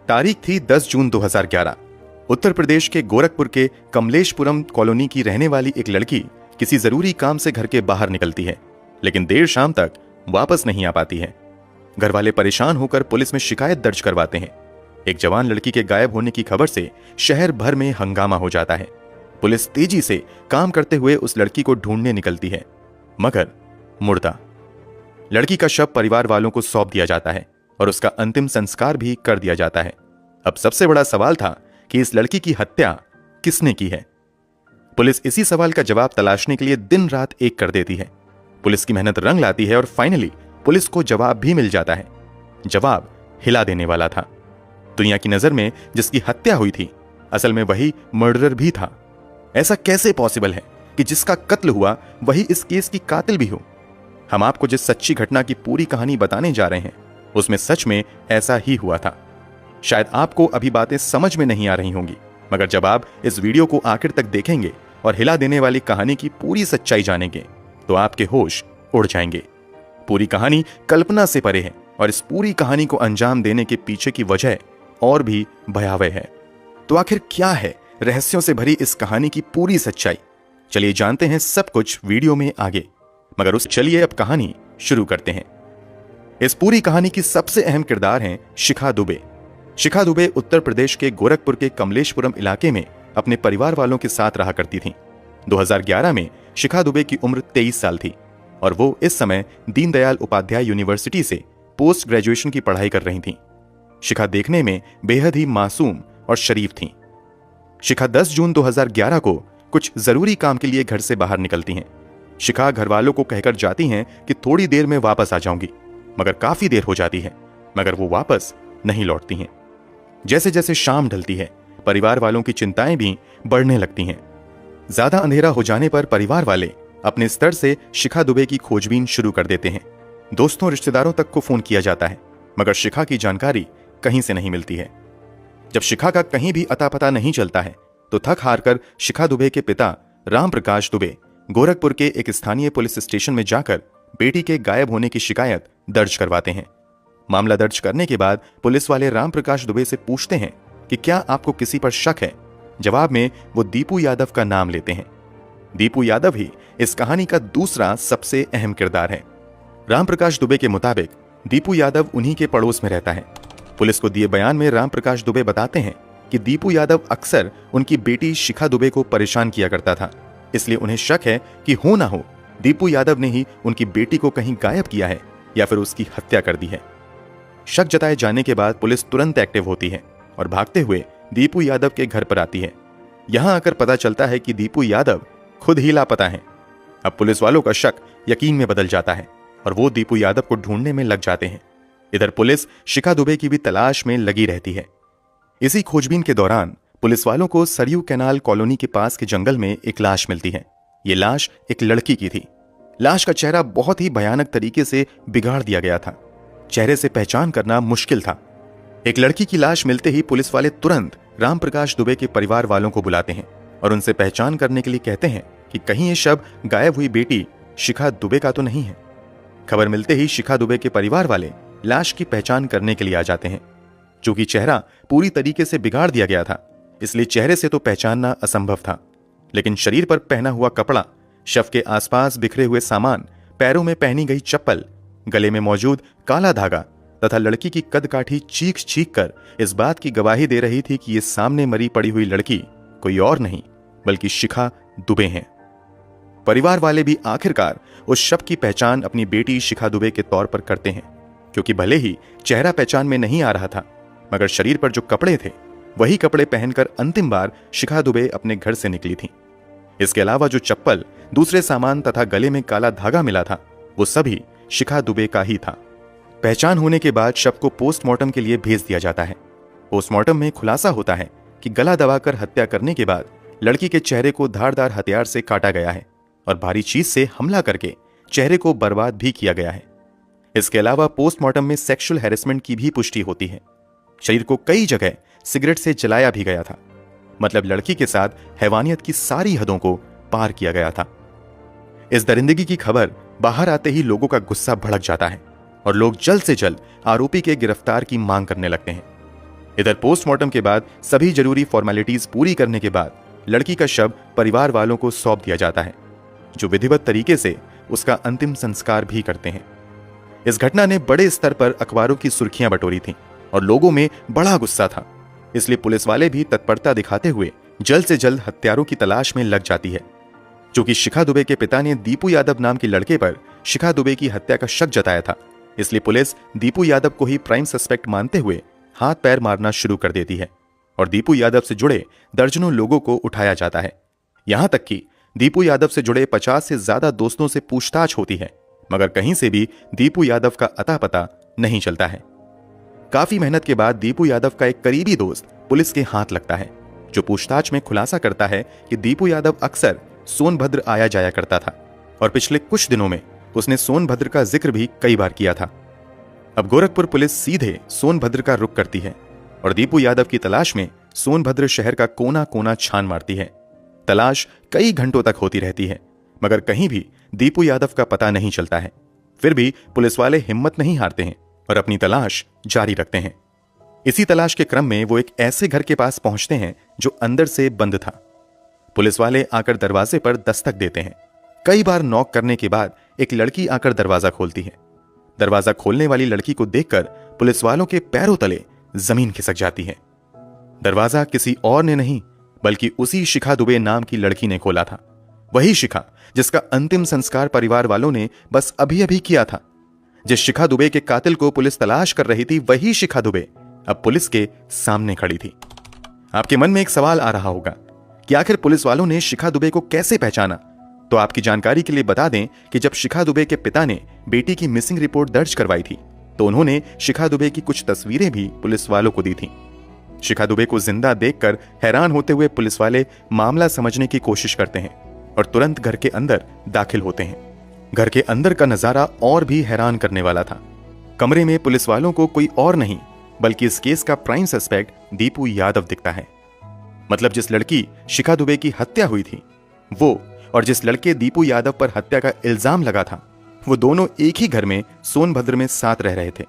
तारीख थी 10 जून 2011। उत्तर प्रदेश के गोरखपुर के कमलेशपुरम कॉलोनी की रहने वाली एक लड़की किसी जरूरी काम से घर के बाहर निकलती है, लेकिन देर शाम तक वापस नहीं आ पाती है। घर वाले परेशान होकर पुलिस में शिकायत दर्ज करवाते हैं। एक जवान लड़की के गायब होने की खबर से शहर भर में हंगामा हो जाता है। पुलिस तेजी से काम करते हुए उस लड़की को ढूंढने निकलती है, मगर मुर्दा। लड़की का शव परिवार वालों को सौंप दिया जाता है और उसका अंतिम संस्कार भी कर दिया जाता है। अब सबसे बड़ा सवाल था कि इस लड़की की हत्या किसने की है। पुलिस इसी सवाल का जवाब तलाशने के लिए दिन रात एक कर देती है। पुलिस की मेहनत रंग लाती है और फाइनली पुलिस को जवाब भी मिल जाता है। जवाब हिला देने वाला था। दुनिया की नजर में जिसकी हत्या हुई थी, असल में वही मर्डरर भी था। ऐसा कैसे पॉसिबल है कि जिसका कत्ल हुआ वही इस केस की कातिल भी हो। हम आपको जिस सच्ची घटना की पूरी कहानी बताने जा रहे हैं, उसमें सच में ऐसा ही हुआ था। शायद आपको अभी बातें समझ में नहीं आ रही होंगी, मगर जब आप इस वीडियो को आखिर तक देखेंगे और हिला देने वाली कहानी की पूरी सच्चाई जानेंगे तो आपके होश उड़ जाएंगे। पूरी कहानी कल्पना से परे है और इस पूरी कहानी को अंजाम देने के पीछे की वजह और भी भयावह है। तो आखिर क्या है रहस्यों से भरी इस कहानी की पूरी सच्चाई? चलिए जानते हैं सब कुछ वीडियो में आगे। मगर चलिए अब कहानी शुरू करते हैं। इस पूरी कहानी की सबसे अहम किरदार हैं शिखा दुबे। शिखा दुबे उत्तर प्रदेश के गोरखपुर के कमलेशपुरम इलाके में अपने परिवार वालों के साथ रहा करती थीं। 2011 में शिखा दुबे की उम्र 23 साल थी और वो इस समय दीनदयाल उपाध्याय यूनिवर्सिटी से पोस्ट ग्रेजुएशन की पढ़ाई कर रही थीं। शिखा देखने में बेहद ही मासूम और शरीफ थीं। शिखा 10 जून 2011 को कुछ जरूरी काम के लिए घर से बाहर निकलती हैं। शिखा घर वालों को कहकर जाती हैं कि थोड़ी देर में वापस आ जाऊंगी, मगर काफी देर हो जाती है, मगर वो वापस नहीं लौटती हैं। जैसे जैसे शाम ढलती है, परिवार वालों की चिंताएं भी बढ़ने लगती हैं। ज्यादा अंधेरा हो जाने पर परिवार वाले अपने स्तर से शिखा दुबे की खोजबीन शुरू कर देते हैं। दोस्तों रिश्तेदारों तक को फोन किया जाता है, मगर शिखा की जानकारी कहीं से नहीं मिलती है। जब शिखा का कहीं भी अता पता नहीं चलता है तो थक हार कर शिखा दुबे के पिता राम प्रकाश दुबे गोरखपुर के एक स्थानीय पुलिस स्टेशन में जाकर बेटी के गायब होने की शिकायत दर्ज करवाते हैं। मामला दर्ज करने के बाद पुलिस वाले राम प्रकाश दुबे से पूछते हैं कि क्या आपको किसी पर शक है। जवाब में वो दीपू यादव का नाम लेते हैं। दीपू यादव ही इस कहानी का दूसरा सबसे अहम किरदार है। राम प्रकाश दुबे के मुताबिक दीपू यादव उन्हीं के पड़ोस में रहता है। पुलिस को दिए बयान में राम प्रकाश दुबे बताते हैं कि दीपू यादव अक्सर उनकी बेटी शिखा दुबे को परेशान किया करता था, इसलिए उन्हें शक है कि हो ना हो दीपू यादव ने ही उनकी बेटी को कहीं गायब किया है या फिर उसकी हत्या कर दी है। शक जताए जाने के बाद पुलिस तुरंत एक्टिव होती है और भागते हुए दीपू यादव के घर पर आती है। यहां आकर पता चलता है कि दीपू यादव खुद ही लापता हैं। अब पुलिस वालों का शक यकीन में बदल जाता है और वो दीपू यादव को ढूंढने में लग जाते हैं। इधर पुलिस शिखा दुबे की भी तलाश में लगी रहती है। इसी खोजबीन के दौरान पुलिस वालों को सरयू कैनाल कॉलोनी के पास के जंगल में एक लाश मिलती है। ये लाश एक लड़की की थी। लाश का चेहरा बहुत ही भयानक तरीके से बिगाड़ दिया गया था। चेहरे से पहचान करना मुश्किल था। एक लड़की की लाश मिलते ही पुलिस वाले तुरंत राम प्रकाश दुबे के परिवार वालों को बुलाते हैं और उनसे पहचान करने के लिए कहते हैं कि कहीं ये शव गायब हुई बेटी शिखा दुबे का तो नहीं है। खबर मिलते ही शिखा दुबे के परिवार वाले लाश की पहचान करने के लिए आ जाते हैं। चूंकि चेहरा पूरी तरीके से बिगाड़ दिया गया था, इसलिए चेहरे से तो पहचानना असंभव था, लेकिन शरीर पर पहना हुआ कपड़ा, शव के आसपास बिखरे हुए सामान, पैरों में पहनी गई चप्पल, गले में मौजूद काला धागा तथा लड़की की कदकाठी चीख चीख कर इस बात की गवाही दे रही थी कि ये सामने मरी पड़ी हुई लड़की कोई और नहीं बल्कि शिखा दुबे हैं। परिवार वाले भी आखिरकार उस शव की पहचान अपनी बेटी शिखा दुबे के तौर पर करते हैं, क्योंकि भले ही चेहरा पहचान में नहीं आ रहा था, मगर शरीर पर जो कपड़े थे वही कपड़े पहनकर अंतिम बार शिखा दुबे अपने घर से निकली थीं। इसके अलावा जो चप्पल, दूसरे सामान तथा गले में काला धागा मिला था वो सभी शिखा दुबे का ही था। पहचान होने के बाद शव को पोस्टमार्टम के लिए भेज दिया जाता है। पोस्टमार्टम में खुलासा होता है कि गला दबाकर हत्या करने के बाद लड़की के चेहरे को धारदार हथियार से काटा गया है और भारी चीज से हमला करके चेहरे को बर्बाद भी किया गया है। इसके अलावा पोस्टमार्टम में सेक्सुअल हैरेसमेंट की भी पुष्टि होती है। शरीर को कई जगह सिगरेट से जलाया भी गया था। मतलब लड़की के साथ हैवानियत की सारी हदों को पार किया गया था। इस दरिंदगी की खबर बाहर आते ही लोगों का गुस्सा भड़क जाता है और लोग जल्द से जल्द आरोपी के गिरफ्तार की मांग करने लगते हैं। इधर पोस्टमार्टम के बाद सभी जरूरी फॉर्मेलिटीज पूरी करने के बाद लड़की का शव परिवार वालों को सौंप दिया जाता है, जो विधिवत तरीके से उसका अंतिम संस्कार भी करते हैं। इस घटना ने बड़े स्तर पर अखबारों की सुर्खियां बटोरी थीं और लोगों में बड़ा गुस्सा था। इसलिए पुलिस वाले भी तत्परता दिखाते हुए जल्द से जल्द हत्यारों की तलाश में लग जाती है। चूंकि शिखा दुबे के पिता ने दीपू यादव नाम के लड़के पर शिखा दुबे की हत्या का शक जताया था, इसलिए पुलिस दीपू यादव को ही प्राइम सस्पेक्ट मानते हुए हाथ पैर मारना शुरू कर देती है और दीपू यादव से जुड़े दर्जनों लोगों को उठाया जाता है। यहां तक कि दीपू यादव से जुड़े 50 से ज्यादा दोस्तों से पूछताछ होती है, मगर कहीं से भी दीपू यादव का अता पता नहीं चलता है। काफी मेहनत के बाद दीपू यादव का एक करीबी दोस्त पुलिस के हाथ लगता है, जो पूछताछ में खुलासा करता है कि दीपू यादव अक्सर सोनभद्र आया जाया करता था और पिछले कुछ दिनों में उसने सोनभद्र का जिक्र भी कई बार किया था। अब गोरखपुर पुलिस सीधे सोनभद्र का रुख करती है और दीपू यादव की तलाश में सोनभद्र शहर का कोना कोना छान मारती है। तलाश कई घंटों तक होती रहती है, मगर कहीं भी दीपू यादव का पता नहीं चलता है। फिर भी पुलिस वाले हिम्मत नहीं हारते हैं और अपनी तलाश जारी रखते हैं। इसी तलाश के क्रम में वो एक ऐसे घर के पास पहुंचते हैं जो अंदर से बंद था। पुलिस वाले आकर दरवाजे पर दस्तक देते हैं। कई बार नॉक करने के बाद एक लड़की आकर दरवाजा खोलती है। दरवाजा खोलने वाली लड़की को देखकर पुलिस वालों के पैरों तले जमीन खिसक जाती है। दरवाजा किसी और ने नहीं बल्कि उसी शिखा दुबे नाम की लड़की ने खोला था। वही शिखा जिसका अंतिम संस्कार परिवार वालों ने बस अभी अभी किया था। जिस शिखा दुबे के कातिल को पुलिस तलाश कर रही थी, वही शिखा दुबे अब पुलिस के सामने खड़ी थी। आपके मन में एक सवाल आ रहा होगा कि आखिर पुलिस वालों ने शिखा दुबे को कैसे पहचाना? तो आपकी जानकारी के लिए बता दें कि जब शिखा दुबे के पिता ने बेटी की मिसिंग रिपोर्ट दर्ज करवाई थी, तो उन्होंने शिखा दुबे की कुछ तस्वीरें भी पुलिस वालों को दी थीं। शिखा दुबे को जिंदा देखकर हैरान होते हुए पुलिस वाले मामला समझने की कोशिश करते हैं और तुरंत घर के अंदर दाखिल होते हैं। घर के अंदर का नजारा और भी हैरान करने वाला था। कमरे में पुलिस वालों को कोई और नहीं बल्कि इस केस का प्राइम सस्पेक्ट दीपू यादव दिखता है। मतलब जिस लड़की शिखा दुबे की हत्या हुई थी, वो और जिस लड़के दीपू यादव पर हत्या का इल्जाम लगा था, वो दोनों एक ही घर में सोनभद्र में साथ रह रहे थे।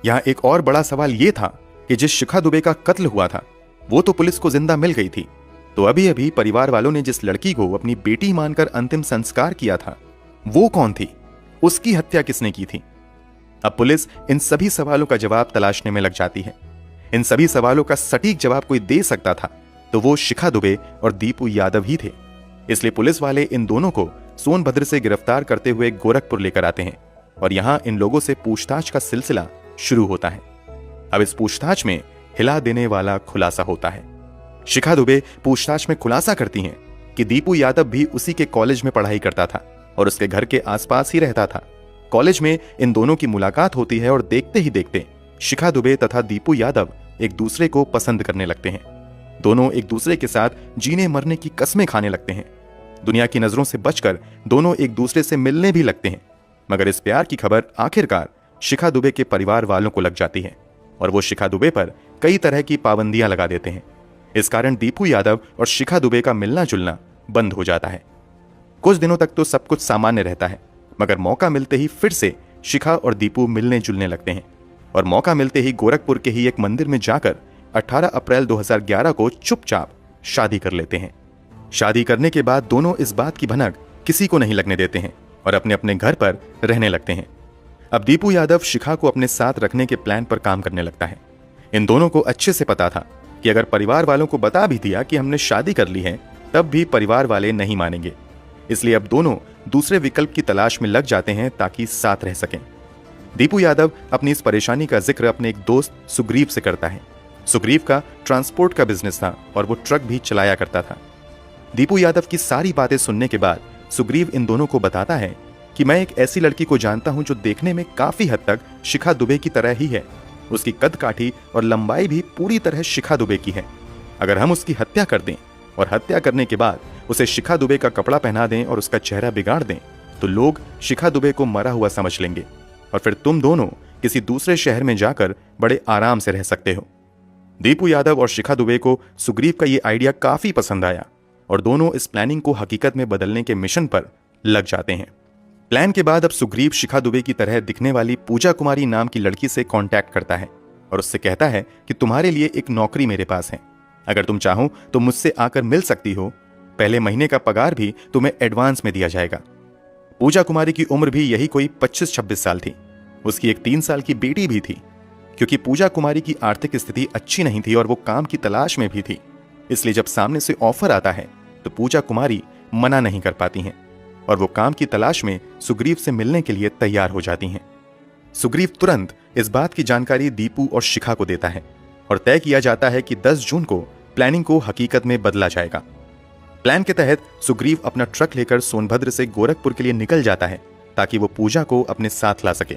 यहां एक और बड़ा सवाल यह था कि जिस शिखा दुबे का कत्ल हुआ था, वो तो पुलिस को जिंदा मिल गई थी, तो अभी अभी परिवार वालों ने जिस लड़की को अपनी बेटी मानकर अंतिम संस्कार किया था, वो कौन थी? उसकी हत्या किसने की थी? अब पुलिस इन सभी सवालों का जवाब तलाशने में लग जाती है। इन सभी सवालों का सटीक जवाब कोई दे सकता था तो वो शिखा दुबे और दीपू यादव ही थे। इसलिए पुलिस वाले इन दोनों को सोनभद्र से गिरफ्तार करते हुए गोरखपुर लेकर आते हैं और यहां इन लोगों से पूछताछ का सिलसिला शुरू होता है। अब इस पूछताछ में हिला देने वाला खुलासा होता है। शिखा दुबे पूछताछ में खुलासा करती हैं कि दीपू यादव भी उसी के कॉलेज में पढ़ाई करता था और उसके घर के आसपास ही रहता था। कॉलेज में इन दोनों की मुलाकात होती है और देखते ही देखते शिखा दुबे तथा दीपू यादव एक दूसरे को पसंद करने लगते हैं। दोनों एक दूसरे के साथ जीने मरने की कस्में खाने लगते हैं। दुनिया की नजरों से बचकर दोनों एक दूसरे से मिलने भी लगते हैं। मगर इस प्यार की खबर आखिरकार शिखा दुबे के परिवार वालों को लग जाती है और वो शिखा दुबे पर कई तरह की पाबंदियां लगा देते हैं। इस कारण दीपू यादव और शिखा दुबे का मिलना जुलना बंद हो जाता है। कुछ दिनों तक तो सब कुछ सामान्य रहता है, मगर मौका मिलते ही फिर से शिखा और दीपू मिलने जुलने लगते हैं और मौका मिलते ही गोरखपुर के ही एक मंदिर में जाकर 18 अप्रैल 2011 को चुपचाप शादी कर लेते हैं। शादी करने के बाद दोनों इस बात की भनक किसी को नहीं लगने देते हैं और अपने अपने घर पर रहने लगते हैं। अब दीपू यादव शिखा को अपने साथ रखने के प्लान पर काम करने लगता है। इन दोनों को अच्छे से पता था कि अगर परिवार वालों को बता भी दिया कि हमने शादी कर ली है, तब भी परिवार वाले नहीं मानेंगे। इसलिए अब दोनों दूसरे विकल्प की तलाश में लग जाते हैं ताकि साथ रह सकें। दीपू यादव अपनी इस परेशानी का जिक्र अपने एक दोस्त सुग्रीव से करता है। सुग्रीव का ट्रांसपोर्ट का बिजनेस था और वो ट्रक भी चलाया करता था। दीपू यादव की सारी बातें सुनने के बाद सुग्रीव इन दोनों को बताता है कि मैं एक ऐसी लड़की को जानता हूं जो देखने में काफी हद तक शिखा दुबे की तरह ही है। उसकी कद काठी और लंबाई भी पूरी तरह शिखा दुबे की है। अगर हम उसकी हत्या कर दें और हत्या करने के बाद उसे शिखा दुबे का कपड़ा पहना दें और उसका चेहरा बिगाड़ दें, तो लोग शिखा दुबे को मरा हुआ समझ लेंगे और फिर तुम दोनों किसी दूसरे शहर में जाकर बड़े आराम से रह सकते हो। दीपू यादव और शिखा दुबे को सुग्रीव का ये आइडिया काफी पसंद आया और दोनों इस प्लानिंग को हकीकत में बदलने के मिशन पर लग जाते हैं। प्लान के बाद अब सुग्रीव शिखा दुबे की तरह दिखने वाली पूजा कुमारी नाम की लड़की से कांटेक्ट करता है और उससे कहता है कि तुम्हारे लिए एक नौकरी मेरे पास है, अगर तुम चाहो तो मुझसे आकर मिल सकती हो, पहले महीने का पगार भी तुम्हें एडवांस में दिया जाएगा। पूजा कुमारी की उम्र भी यही कोई 25-26 साल थी। उसकी एक 3 साल की बेटी भी थी। क्योंकि पूजा कुमारी की आर्थिक स्थिति अच्छी नहीं थी और वो काम की तलाश में भी थी, इसलिए जब सामने से ऑफर आता है तो पूजा कुमारी मना नहीं कर पाती हैं और वो काम की तलाश में सुग्रीव से मिलने के लिए तैयार हो जाती हैं। सुग्रीव तुरंत इस बात की जानकारी दीपू और शिखा को देता है और तय किया जाता है कि 10 जून को प्लानिंग को हकीकत में बदला जाएगा। प्लान के तहत सुग्रीव अपना ट्रक लेकर सोनभद्र से गोरखपुर के लिए निकल जाता है ताकि वो पूजा को अपने साथ ला सके।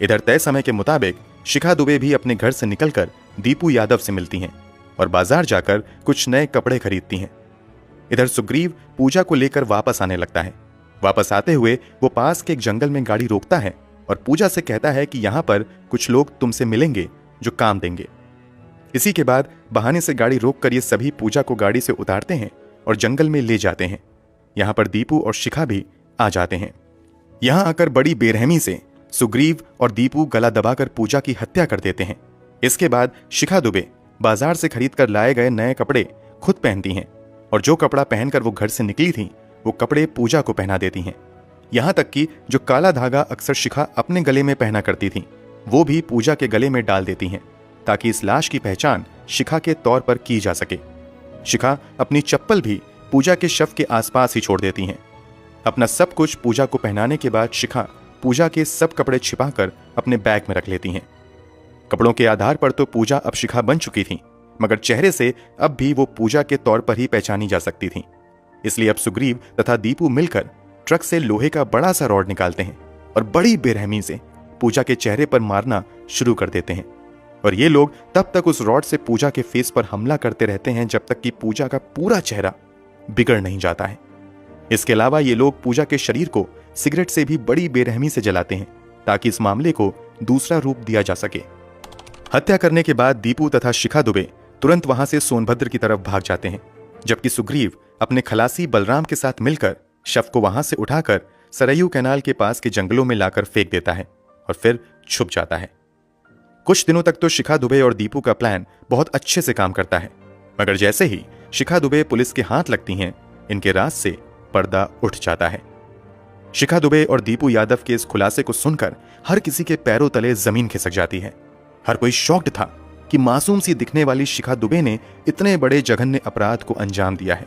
इधर तय समय के मुताबिक शिखा दुबे भी अपने घर से निकलकर दीपू यादव से मिलती हैं और बाजार जाकर कुछ नए कपड़े खरीदती हैं। इधर सुग्रीव पूजा को लेकर वापस आने लगता है। वापस आते हुए वो पास के एक जंगल में गाड़ी रोकता है और पूजा से कहता है कि यहां पर कुछ लोग तुमसे मिलेंगे जो काम देंगे। इसी के बाद बहाने से गाड़ी रोककर ये सभी पूजा को गाड़ी से उतारते हैं और जंगल में ले जाते हैं। यहां पर दीपू और शिखा भी आ जाते हैं। यहां आकर बड़ी बेरहमी से सुग्रीव और दीपू गला दबाकर पूजा की हत्या कर देते हैं। इसके बाद शिखा दुबे बाजार से खरीद कर लाए गए नए कपड़े खुद पहनती हैं और जो कपड़ा पहनकर वो घर से निकली थी वो कपड़े पूजा को पहना देती हैं। यहां तक कि जो काला धागा अक्सर शिखा अपने गले में पहना करती थी वो भी पूजा के गले में डाल देती हैं ताकि इस लाश की पहचान शिखा के तौर पर की जा सके। शिखा अपनी चप्पल भी पूजा के शव के आसपास ही छोड़ देती हैं। अपना सब कुछ पूजा को पहनाने के बाद शिखा पूजा के सब कपड़े छिपाकर अपने बैग में रख लेती हैं। कपड़ों के आधार पर तो पूजा अब शिखा बन चुकी थी, मगर चेहरे से अब भी वो पूजा के तौर पर ही पहचानी जा सकती थी। इसलिए अब सुग्रीव तथा दीपू मिलकर ट्रक से लोहे का बड़ा सा रॉड निकालते हैं और बड़ी बेरहमी से पूजा के चेहरे पर मारना शुरू कर देते हैं। और ये लोग तब तक उस रॉड से पूजा के फेस पर हमला करते रहते हैं जब तक कि पूजा का पूरा चेहरा बिगड़ नहीं जाता है। इसके अलावा ये लोग पूजा के शरीर को सिगरेट से भी बड़ी बेरहमी से जलाते हैं ताकि इस मामले को दूसरा रूप दिया जा सके। हत्या करने के बाद दीपू तथा शिखा दुबे तुरंत वहां से सोनभद्र की तरफ भाग जाते हैं, जबकि सुग्रीव अपने खलासी बलराम के साथ मिलकर शव को वहां से उठाकर सरयू कैनाल के पास के जंगलों में लाकर फेंक देता है और फिर छुप जाता है। कुछ दिनों तक तो शिखा दुबे और दीपू का प्लान बहुत अच्छे से काम करता है, मगर जैसे ही शिखा दुबे पुलिस के हाथ लगती हैं, इनके राज से पर्दा उठ जाता है। शिखा दुबे और दीपू यादव के इस खुलासे को सुनकर हर किसी के पैरों तले जमीन खिसक जाती है। हर कोई शॉक्ड था कि मासूम सी दिखने वाली शिखा दुबे ने इतने बड़े जघन्य अपराध को अंजाम दिया है।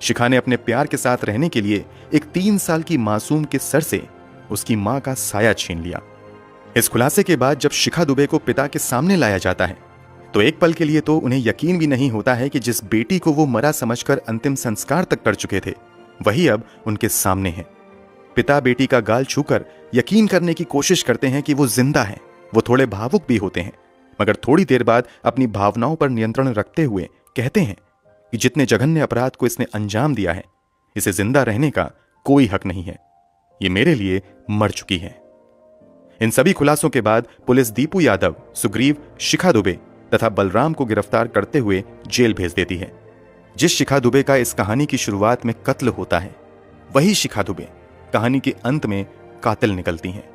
शिखा ने अपने प्यार के साथ रहने के लिए एक 3 साल की मासूम के सर से उसकी मां का साया छीन लिया। इस खुलासे के बाद जब शिखा दुबे को पिता के सामने लाया जाता है तो एक पल के लिए तो उन्हें यकीन भी नहीं होता है कि जिस बेटी को वो मरा समझकर अंतिम संस्कार तक कर चुके थे वही अब उनके सामने है। पिता बेटी का गाल छूकर यकीन करने की कोशिश करते हैं कि वो जिंदा है। वो थोड़े भावुक भी होते हैं, मगर थोड़ी देर बाद अपनी भावनाओं पर नियंत्रण रखते हुए कहते हैं कि जितने जघन्य अपराध को इसने अंजाम दिया है, इसे जिंदा रहने का कोई हक नहीं है। ये मेरे लिए मर चुकी है। इन सभी खुलासों के बाद पुलिस दीपू यादव, सुग्रीव, शिखा दुबे तथा बलराम को गिरफ्तार करते हुए जेल भेज देती है। जिस शिखा दुबे का इस कहानी की शुरुआत में कत्ल होता है, वही शिखा दुबे कहानी के अंत में कातिल निकलती हैं।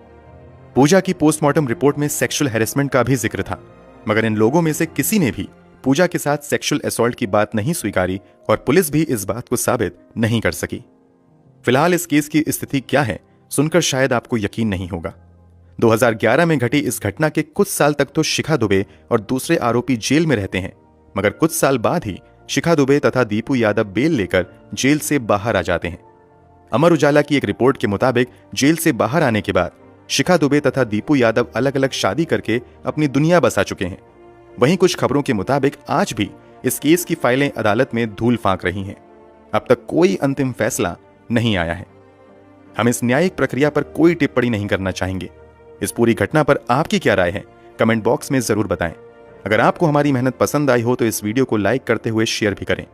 पूजा की पोस्टमार्टम रिपोर्ट में सेक्सुअल हैरेसमेंट का भी जिक्र था, मगर इन लोगों में से किसी ने भी पूजा के साथ सेक्सुअल असॉल्ट की बात नहीं स्वीकारी और पुलिस भी इस बात को साबित नहीं कर सकी। फिलहाल इस केस की स्थिति क्या है सुनकर शायद आपको यकीन नहीं होगा। 2011 में घटी इस घटना के कुछ साल तक तो शिखा दुबे और दूसरे आरोपी जेल में रहते हैं, मगर कुछ साल बाद ही शिखा दुबे तथा दीपू यादव बेल लेकर जेल से बाहर आ जाते हैं। अमर उजाला की एक रिपोर्ट के मुताबिक जेल से बाहर आने के बाद शिखा दुबे तथा दीपू यादव अलग अलग शादी करके अपनी दुनिया बसा चुके हैं। वहीं कुछ खबरों के मुताबिक आज भी इस केस की फाइलें अदालत में धूल फांक रही हैं। अब तक कोई अंतिम फैसला नहीं आया है। हम इस न्यायिक प्रक्रिया पर कोई टिप्पणी नहीं करना चाहेंगे। इस पूरी घटना पर आपकी क्या राय है कमेंट बॉक्स में जरूर बताएं। अगर आपको हमारी मेहनत पसंद आई हो तो इस वीडियो को लाइक करते हुए शेयर भी करें।